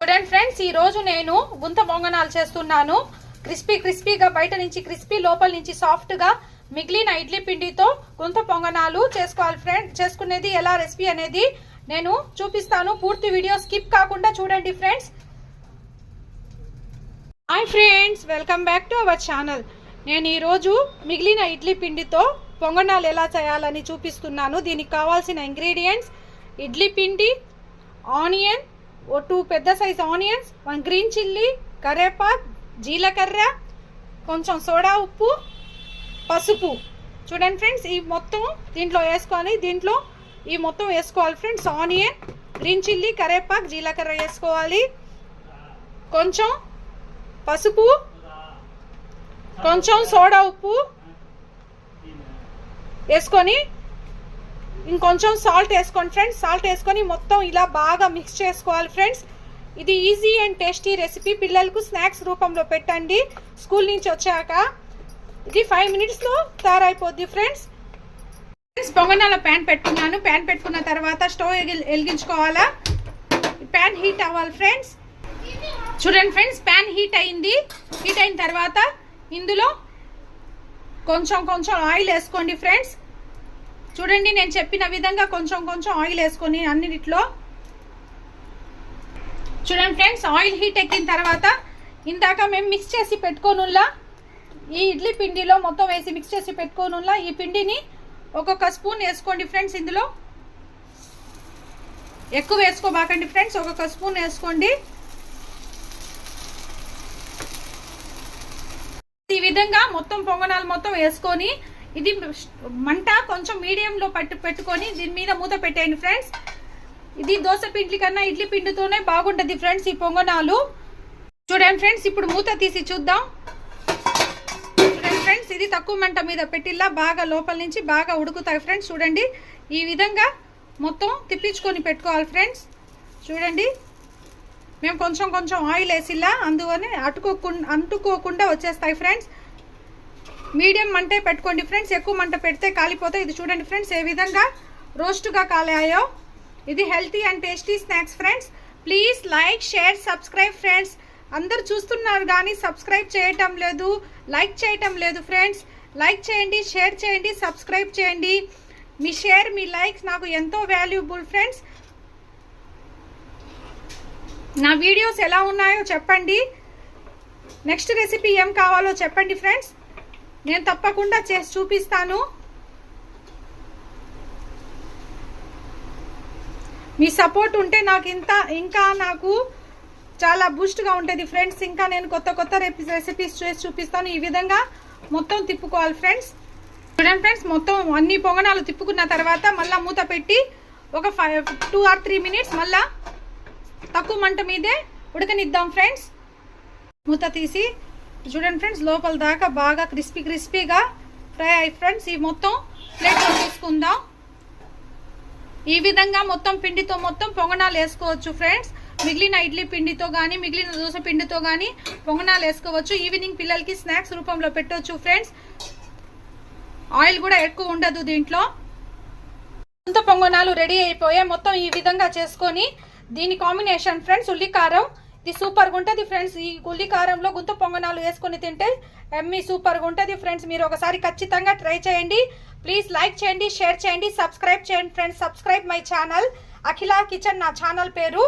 చూడండి ఫ్రెండ్స్, ఈ రోజు నేను గుంత పొంగనాలు చేస్తున్నాను. క్రిస్పీగా బయట నుంచి క్రిస్పీ, లోపల నుంచి సాఫ్ట్ గా మిగిలిన ఇడ్లీ పిండితో గుంత పొంగనాలు చేసుకోవాలి ఫ్రెండ్స్. చేసుకునేది ఎలా రెసిపీ అనేది నేను చూపిస్తాను. పూర్తి వీడియో స్కిప్ కాకుండా చూడండి friends. Hi friends, welcome back to our channel. నేను ఈరోజు మిగిలిన ఇడ్లీ పిండితో పొంగనాలు ఎలా చేయాలని చూపిస్తున్నాను. దీనికి కావాల్సిన ఇంగ్రీడియంట్స్: ఇడ్లీ పిండి, ఆనియన్, 2 పెద్ద సైజ్ ఆనియన్స్, 1 గ్రీన్ చిల్లీ, కరేపాకు, జీలకర్ర, కొంచెం సోడా ఉప్పు, పసుపు. చూడండి ఫ్రెండ్స్, ఈ మొత్తం దీంట్లో వేసుకొని ఈ మొత్తం వేసుకోవాలి ఫ్రెండ్స్. ఆనియన్, గ్రీన్ చిల్లీ, కరేపాకు, జీలకర్ర వేసుకోవాలి. కొంచెం పసుపు, కొంచెం సోడా ఉప్పు వేసుకొని ఇంకొంచెం సాల్ట్ వేసుకోండి ఫ్రెండ్స్. సాల్ట్ వేసుకొని మొత్తం ఇలా బాగా మిక్స్ చేసుకోవాలి ఫ్రెండ్స్. ఇది ఈజీ అండ్ టేస్టీ రెసిపీ. పిల్లలకు స్నాక్స్ రూపంలో పెట్టండి స్కూల్ నుంచి వచ్చాక. ఇది 5 మినిట్స్లో తయారైపోద్ది ఫ్రెండ్స్. పొంగనాల ప్యాన్ పెట్టుకున్నాను. ప్యాన్ పెట్టుకున్న తర్వాత స్టవ్ వెలిగించుకోవాలా. ప్యాన్ హీట్ అవ్వాలి ఫ్రెండ్స్. చూడండి ఫ్రెండ్స్, ప్యాన్ హీట్ అయింది. హీట్ అయిన తర్వాత ఇందులో కొంచెం ఆయిల్ వేసుకోండి ఫ్రెండ్స్. చూడండి, నేను చెప్పిన విధంగా కొంచెం ఆయిల్ వేసుకొని అన్నిటిలో. చూడండి ఫ్రెండ్స్, ఆయిల్ హీట్ ఎక్కిన తర్వాత ఇందాక మేము మిక్స్ చేసి పెట్టుకోనుల్లా ఈ ఇడ్లీ పిండిలో మొత్తం వేసి మిక్స్ చేసి పెట్టుకోనుల్లా ఈ పిండిని ఒక్కొక్క స్పూన్ వేసుకోండి ఫ్రెండ్స్. ఇందులో ఎక్కువ వేసుకోబాకండి ఫ్రెండ్స్, ఒక్కొక్క స్పూన్ వేసుకోండి. ఈ విధంగా మొత్తం పొంగనాలు మొత్తం వేసుకొని ఇది మంట కొంచెం మీడియంలో పెట్టుకొని దీని మీద మూత పెట్టేయండి ఫ్రెండ్స్. ఇది దోశ పిండి కన్నా ఇడ్లీ పిండితోనే బాగుంటుంది ఫ్రెండ్స్ ఈ పొంగనాలు. చూడండి ఫ్రెండ్స్, ఇప్పుడు మూత తీసి చూద్దాం. చూడండి ఫ్రెండ్స్, ఇది తక్కువ మంట మీద పెట్టిలా బాగా లోపల నుంచి బాగా ఉడుకుతాయి ఫ్రెండ్స్. చూడండి, ఈ విధంగా మొత్తం తిప్పించుకొని పెట్టుకోవాలి ఫ్రెండ్స్. చూడండి, మేము కొంచెం ఆయిల్ వేసిలా, అందువని అంటుకోకుండా వచ్చేస్తాయి ఫ్రెండ్స్. మీడియం మంటే పెట్టుకోండి ఫ్రెండ్స్, ఎక్కువ మంట పెడితే కాలిపోతాయి. ఇది చూడండి ఫ్రెండ్స్, ఏ విధంగా రోస్ట్గా కాలాయో. ఇది healthy and tasty snacks friends. Please like, share, subscribe friends. అందరు చూస్తున్నారు కానీ సబ్స్క్రైబ్ చేయటం లేదు, లైక్ చేయటం లేదు ఫ్రెండ్స్. లైక్ చేయండి, షేర్ చేయండి, సబ్స్క్రైబ్ చేయండి. మీ షేర్, మీ లైక్స్ నాకు ఎంతో వాల్యుబుల్ ఫ్రెండ్స్. నా వీడియోస్ ఎలా ఉన్నాయో చెప్పండి. నెక్స్ట్ రెసిపీ ఏం కావాలో చెప్పండి ఫ్రెండ్స్, నేను తప్పకుండా చేసి చూపిస్తాను. మీ సపోర్ట్ ఉంటే నాకు ఇంకా నాకు చాలా బూస్ట్గా ఉంటుంది ఫ్రెండ్స్. ఇంకా నేను కొత్త రెసిపీస్ చేసి చూపిస్తాను. ఈ విధంగా మొత్తం తిప్పుకోవాలి ఫ్రెండ్స్. చూడండి ఫ్రెండ్స్, మొత్తం అన్ని పొంగనాలు తిప్పుకున్న తర్వాత మళ్ళీ మూత పెట్టి ఒక 2 or 3 మినిట్స్ మళ్ళా తక్కువ మంట మీదే ఉడకనిద్దాం ఫ్రెండ్స్. మూత తీసి చూడండి ఫ్రెండ్స్, లోపల దాకా బాగా క్రిస్పీగా ఫ్రై అయ్యి ఫ్రెండ్స్. ఈ మొత్తం ప్లేట్లో తీసుకుందాం. ఈ విధంగా మొత్తం పిండితో మొత్తం పొంగనాలు వేసుకోవచ్చు ఫ్రెండ్స్. మిగిలిన ఇడ్లీ పిండితో కానీ మిగిలిన దోశ పిండితో కానీ పొంగనాలు వేసుకోవచ్చు. ఈవినింగ్ పిల్లలకి స్నాక్స్ రూపంలో పెట్టవచ్చు ఫ్రెండ్స్. ఆయిల్ కూడా ఎక్కువ ఉండదు దీంట్లో. గుంత పొంగనాలు రెడీ అయిపోయాయి. మొత్తం ఈ విధంగా చేసుకొని దీని కాంబినేషన్ ఫ్రెండ్స్ ఉల్లికారం. ఇది సూపర్గా ఉంటుంది ఫ్రెండ్స్. ఈ ఉల్లికారంలో గుంత పొంగనాలు వేసుకొని తింటే ఎమ్మీ సూపర్గా ఉంటుంది ఫ్రెండ్స్. మీరు ఒకసారి ఖచ్చితంగా ట్రై చేయండి. ప్లీజ్ లైక్ చేయండి, షేర్ చేయండి, సబ్స్క్రైబ్ చేయండి friends. Subscribe my channel Akhila kitchen, నా ఛానల్ పేరు.